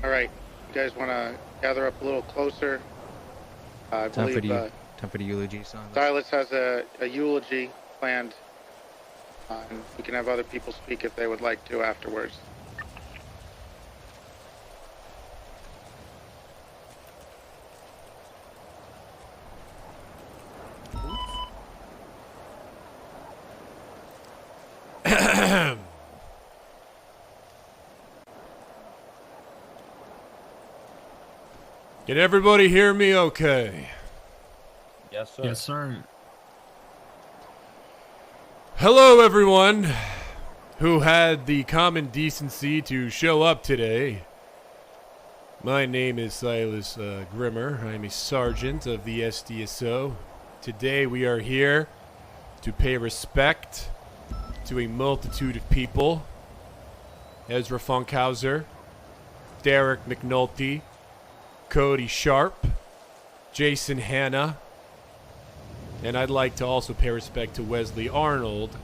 All right, you guys want to gather up a little closer? I believe Time for the eulogy song. Silas has a eulogy planned, and we can have other people speak if they would like to afterwards. Can everybody hear me okay? Yes, sir. Yes, sir. Hello, everyone who had the common decency to show up today. My name is Silas Grimmer. I'm a sergeant of the SDSO. Today we are here to pay respect to a multitude of people. Ezra Funkhauser, Derek McNulty, Cody Sharp, Jason Hanna, and I'd like to also pay respect to Wesley Arnold.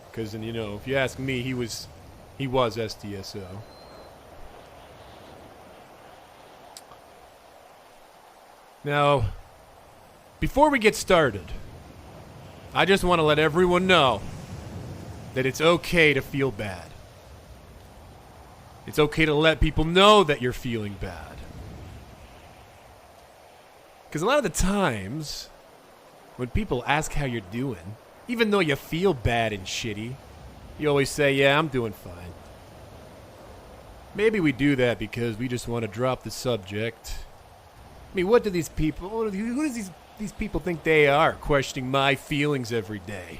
Because, you know, if you ask me, he was SDSO. Now, before we get started, I just want to let everyone know that it's okay to feel bad. It's okay to let people know that you're feeling bad. Because a lot of the times, when people ask how you're doing, even though you feel bad and shitty, you always say, yeah, I'm doing fine. Maybe we do that because we just want to drop the subject. I mean, what do these people, who do these people think they are, questioning my feelings every day?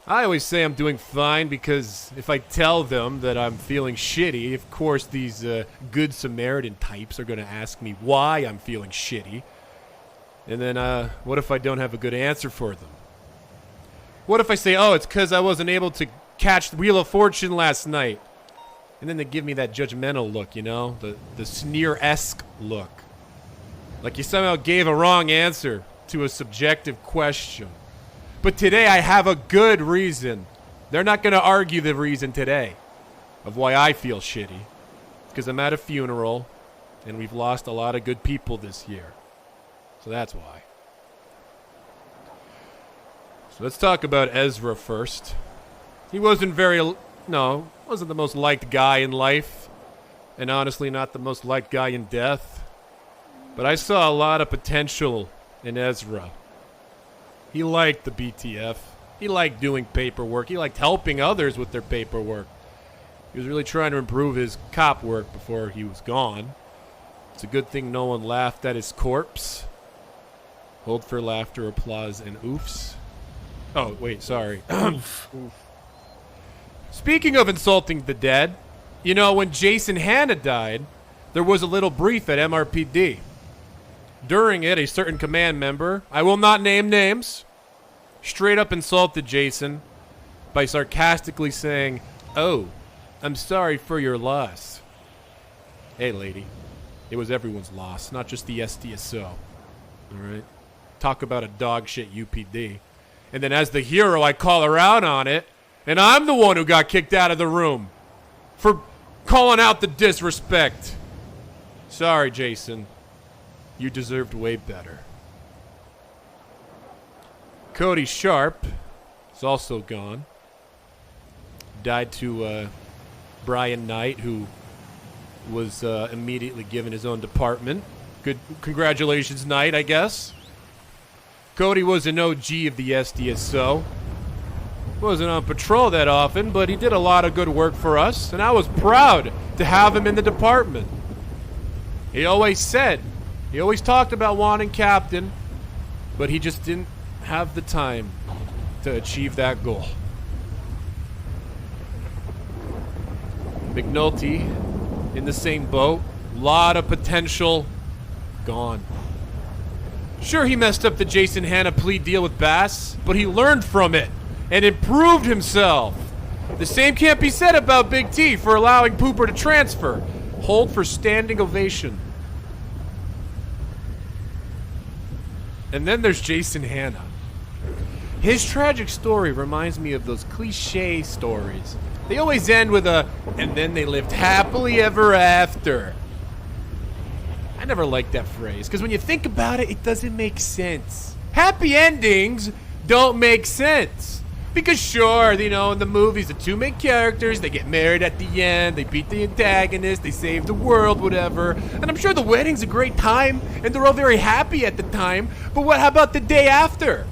I always say I'm doing fine because if I tell them that I'm feeling shitty, of course these good Samaritan types are going to ask me why I'm feeling shitty. And then what if I don't have a good answer for them? What if I say, oh, it's because I wasn't able to catch the Wheel of Fortune last night? And then they give me that judgmental look, you know? The sneer-esque look. Like you somehow gave a wrong answer to a subjective question. But today I have a good reason. They're not going to argue the reason today of why I feel shitty. Because I'm at a funeral, and we've lost a lot of good people this year. So that's why. So let's talk about Ezra first. He wasn't wasn't the most liked guy in life. And honestly, not the most liked guy in death. But I saw a lot of potential in Ezra. He liked the BTF. He liked doing paperwork. He liked helping others with their paperwork. He was really trying to improve his cop work before he was gone. It's a good thing no one laughed at his corpse. Hold for laughter, applause, and oofs. Oh, wait, sorry. Oof. Speaking of insulting the dead, you know, when Jason Hanna died, there was a little brief at MRPD. During it, a certain command member, I will not name names, straight up insulted Jason by sarcastically saying, "Oh, I'm sorry for your loss." Hey, lady, it was everyone's loss, not just the SDSO. All right? Talk about a dog shit UPD. And then as the hero, I call her out on it, and I'm the one who got kicked out of the room for calling out the disrespect. Sorry, Jason. You deserved way better. Cody Sharp is also gone. Died to Brian Knight, who was immediately given his own department. Good, congratulations, Knight, I guess. Cody was an OG of the SDSO. Wasn't on patrol that often, but he did a lot of good work for us, and I was proud to have him in the department. He always talked about wanting captain, but he just didn't have the time to achieve that goal. McNulty, in the same boat, lot of potential, gone. Sure, he messed up the Jason Hanna plea deal with Bass, but he learned from it and improved himself. The same can't be said about Big T for allowing Pooper to transfer. Hold for standing ovation. And then there's Jason Hanna. His tragic story reminds me of those cliche stories. They always end with a, and then they lived happily ever after. I never liked that phrase, because when you think about it, it doesn't make sense. Happy endings don't make sense. Because sure, you know, in the movies, the two main characters, they get married at the end, they beat the antagonist, they save the world, whatever. And I'm sure the wedding's a great time, and they're all very happy at the time. But how about the day after?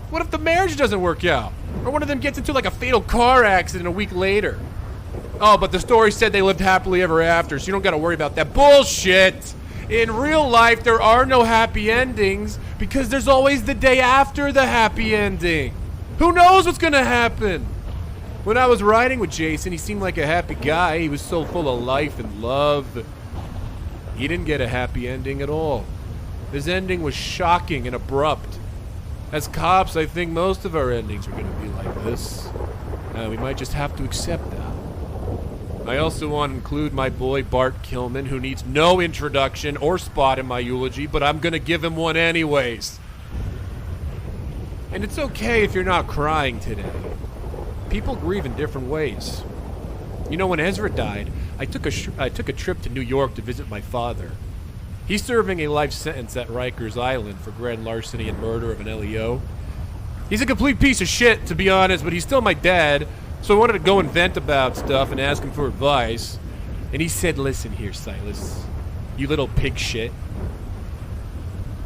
What if the marriage doesn't work out? Or one of them gets into like a fatal car accident a week later? Oh, but the story said they lived happily ever after, so you don't gotta worry about that. Bullshit! In real life, there are no happy endings because there's always the day after the happy ending. Who knows what's gonna happen? When I was riding with Jason, he seemed like a happy guy. He was so full of life and love. He didn't get a happy ending at all. His ending was shocking and abrupt. As cops, I think most of our endings are gonna be like this. We might just have to accept that. I also want to include my boy Bart Kilman, who needs no introduction or spot in my eulogy, but I'm gonna give him one anyways. And it's okay if you're not crying today. People grieve in different ways. You know, when Ezra died, I took a trip to New York to visit my father. He's serving a life sentence at Rikers Island for grand larceny and murder of an LEO. He's a complete piece of shit, to be honest, but he's still my dad, so I wanted to go and vent about stuff and ask him for advice. And he said, listen here, Silas, you little pig shit.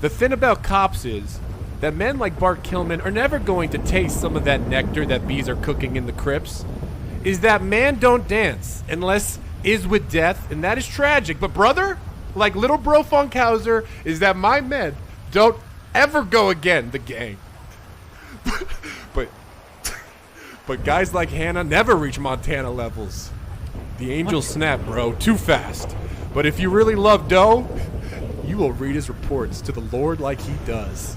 The thing about cops is that men like Bart Kilman are never going to taste some of that nectar that bees are cooking in the crypts. Is that man don't dance unless is with death, and that is tragic. But brother, like little bro Funkhauser, is that my men don't ever go again, the gang. But guys like Hannah never reach Montana levels. The angels snap, bro, too fast. But if you really love Doe, you will read his reports to the Lord like he does.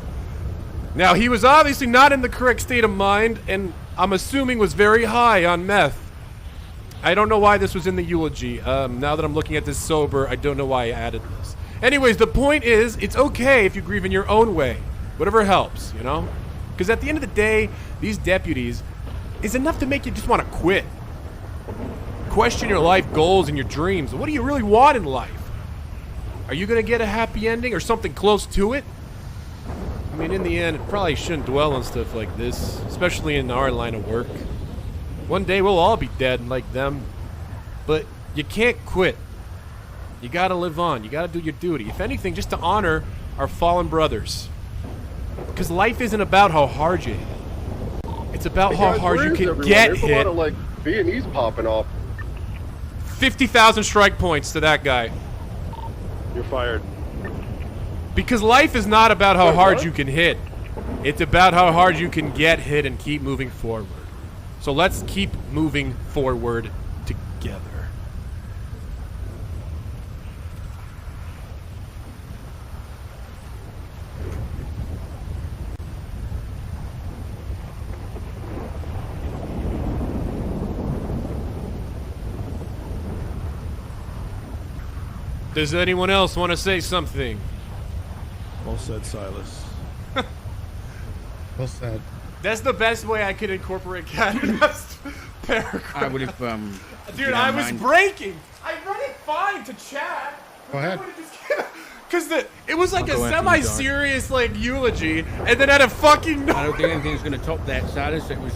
Now, he was obviously not in the correct state of mind, and I'm assuming was very high on meth. I don't know why this was in the eulogy. Now that I'm looking at this sober, I don't know why I added this. Anyways, the point is, it's okay if you grieve in your own way. Whatever helps, you know? Because at the end of the day, these deputies is enough to make you just want to quit. Question your life goals and your dreams. What do you really want in life? Are you going to get a happy ending or something close to it? I mean, in the end, it probably shouldn't dwell on stuff like this, especially in our line of work. One day we'll all be dead like them, but you can't quit. You gotta live on. You gotta do your duty. If anything, just to honor our fallen brothers. Because life isn't about how hard you hit. It's about how hard you can get hit. There's a lot of, like, Viennese popping off. 50,000 strike points to that guy. You're fired. Because life is not about how hard you can hit. It's about how hard you can get hit and keep moving forward. So let's keep moving forward together. Does anyone else want to say something? Well said, Silas. Well said. That's the best way I could incorporate Cat in that paragraph. I would have, Dude, I was breaking. I run it fine to chat. Go ahead. Because it was like a go after you, semi-serious like eulogy, and then at a fucking I don't think anything's going to top that, Silas. It was